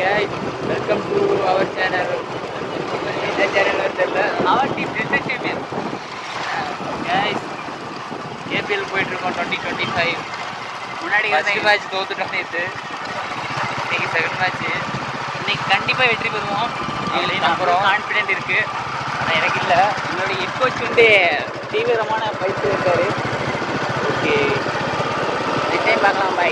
guys, welcome to our channel. இந்த channel வந்து our team Delta Champions. Guys, KPL போயிட்டு இருக்கோம் 2025. முன்னாடி வந்து மேட்ச் தோத்துட்டோம் நேத்து. இன்னைக்கு செகண்ட் மேட்ச். இன்னைக்கு கண்டிப்பா வெற்றி பெறுவோம். இதுல நம்புறோம். கான்ஃபிடென்ட் இருக்கு. ஆனா எனக்கு இல்ல. என்னோட ஹெட் கோச் வந்து தீவிரமான பயிற்சி இருக்காரு. ஓகே. நெக்ஸ்ட் டைம் பார்க்கலாம். பை.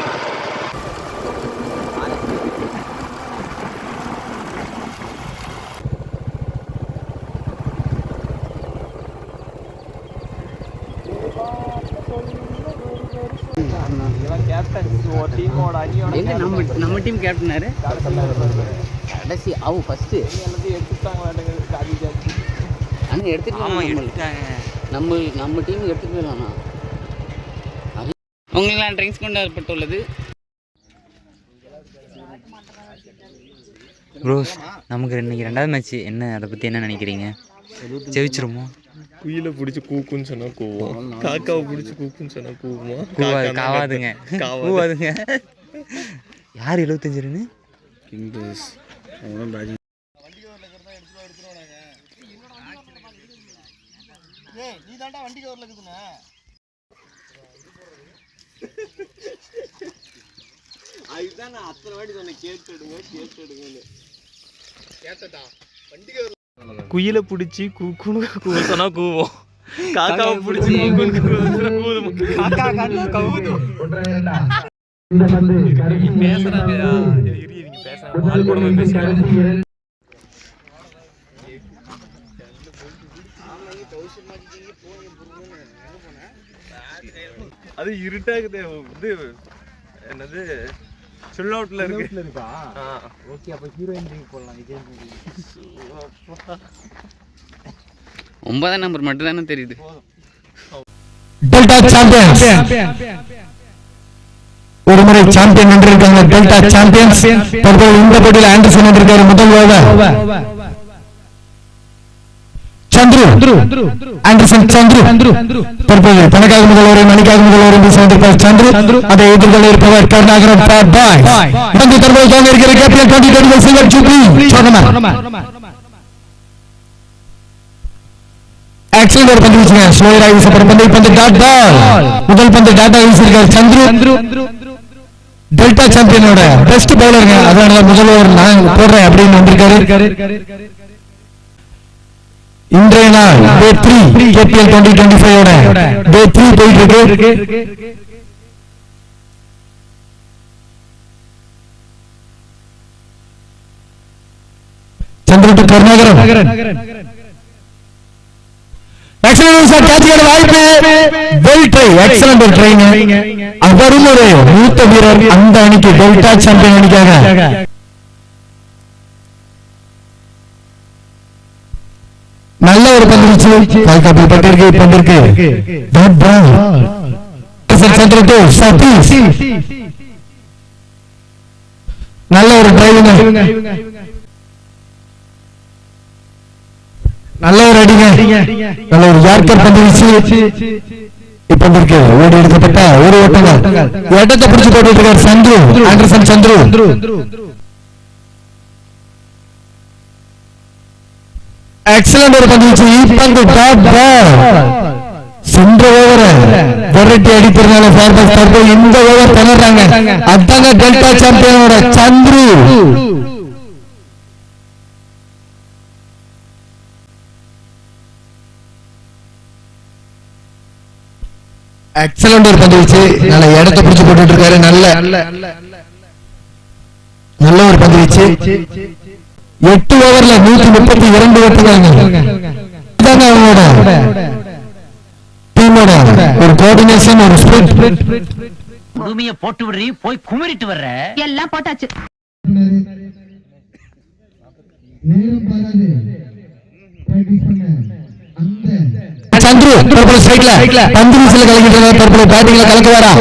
நம்ம டீம் கேப்டனாரு கடைசி அவ ஃபர்ஸ்ட் ஆனால் எடுத்துட்டு நம்ம டீம் எடுத்துட்டு போயிடலாம். உங்களுக்கெல்லாம் ட்ரிங்க்ஸ் கொண்டு வரப்பட்டுள்ளது. ப்ரோஸ், நமக்கு இன்னைக்கு ரெண்டாவது மேட்ச் என்ன, அதை பற்றி என்ன நினைக்கிறீங்க? ஜெயிச்சிருமோ? குயிலை பிடிச்சி கூக்குன்னு சொன்னா கூவோம், காக்காவை பிடிச்சி கூக்குன்னு சொன்னா கூவுமா? காவாதுங்க. யார் 75 ரன்னு? கிங்ஸ் அதுதான் நான் அத்தனை வாட்டி சொன்னேன், கேட்டுடுங்கன்னு. கேட்டதா வண்டிக்கு குயிலை பிடிச்சி கூக்குன்னு சொன்னா கூவோம், காக்காவை பிடிச்சி கூக்குன்னு கூவுதும். காக்கா காக்கா கவுதும். பேசுறாங்கயா, நீங்க பேசுறாங்க, ஆள் கூட போய் பேசுறாங்க. அது இருட்டாகுது. இது என்னது சுல் அவுட்ல இருக்கா? ஓகே, அப்ப ஹீரோயின் போடலாம். விஜய் 9ஆம் நம்பர் மட்டும் தானே தெரியுது. டெல்டா சாம்பியன்ஸ் ஒருமுறை சாம்பியன் வென்றிருக்காங்க. டெல்டா சாம்பியன்ஸ் தற்போது இந்த போட்டியில் ஆண்டர்சன் வென்றிருக்காரு. முதல் ஓவர் சந்துரு ஆண்டர்சன் சந்துரு தற்போது தனக்காக முதல்வரை மணிக்காக முதல்வரை வீசியிருப்பார் சந்துரு. அதை எதிர்கொள்ள இருப்பவர் கருணாகரன் தற்போது தோங்க இருக்கிற கேப்டன் 2020 சில்வர் ஜூப்ளி எக்ஸலென்ட் ஒரு பந்து வீசுங்க. ஸ்லோயரா வீசப்படும் பந்து. பந்து டாட் பால். முதல் பந்து டாட்டா வீசியிருக்கார் சந்துரு. டெல்டா சாம்பியனோட பெஸ்ட் பவுலருங்க, அதனால முதல் ஓவர் நான் போடுறேன் அப்படின்னு வந்திருக்காரு. இன்றைய நாள் டே 3 KPL 2025 ஓட டே 3 போயிட்டு இருக்கு. Chandra Karunakaran excellent sir, catch வாய்ப்பு. வெல் ட்ரை, எக்ஸலென்ட் ட்ரைங்க. அவரும் ஒரு மூத்த வீரர் அந்த அணிக்கு, டெல்டா சாம்பியன் அணிக்காக. நல்ல ஒரு பந்து வீச்சு கால்காப்பில் பட்டிருக்கு. பந்திருக்கு நல்ல ஒரு டிரைவிங், நல்ல ஒரு அடிங்க, நல்ல ஒரு யார்கர் பந்து வீச்சு. இப்ப ஓடி எடுக்கப்பட்ட ஒரு ஓட்டங்கள் இடத்தை பிடிச்சு போட்டு இருக்கார் சந்துரு. ஆண்டர்சன் சந்துரு எக்ஸலென்ட் ஒரு பந்து வீச்சு. இப்பந்து டாட் பால். சென்ற ஓவர் வெரைட்டி அடிப்பதனால ஃபார்மர்ஸ் தற்போது இந்த ஓவர் தள்ளுறாங்க. அதாங்க டெல்டா சாம்பியனோட சந்துரு. எக்ஸலென்ட் ஒரு பந்து வீச்சு. நல்ல இடத்தை பிடிச்சு போட்டு இருக்காரு. நல்ல ஒரு பந்து வீச்சு. 8 ஓவர்ல 132 ஓட்டங்கள். அவங்களோட டீமோட ஒரு கோஆர்டினேஷன், ஒரு ஸ்பிரிட். பூமியை போட்டு விடுறீ, போய் குமிரிட்டு வர்ற. எல்லாம் போட்டாச்சு. சந்துரு தற்போது ஸ்ட்ரைக்ல பந்து வீசல கலக்கிட்டு, தற்போது பேட்டிங்ல கலக்க வரா.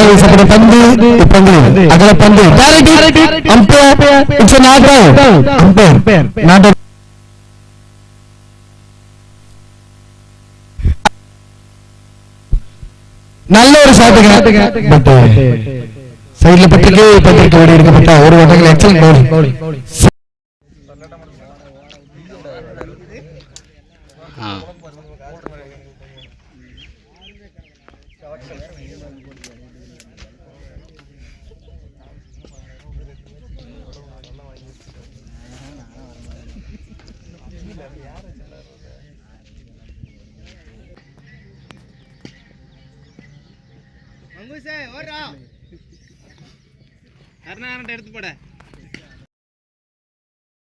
வீசப்படும் பந்து. பந்து அகல பந்து. Umpire it's not out. Umpire not out. நல்ல ஒரு ஷாட்டுங்க. பட் சைடுல பட்டிருக்கு ஓடி எடுக்கப்பட்ட ஒரு ஓட்டங்கள் எக்ஸலன்ட் பவுலிங். எடுத்து போட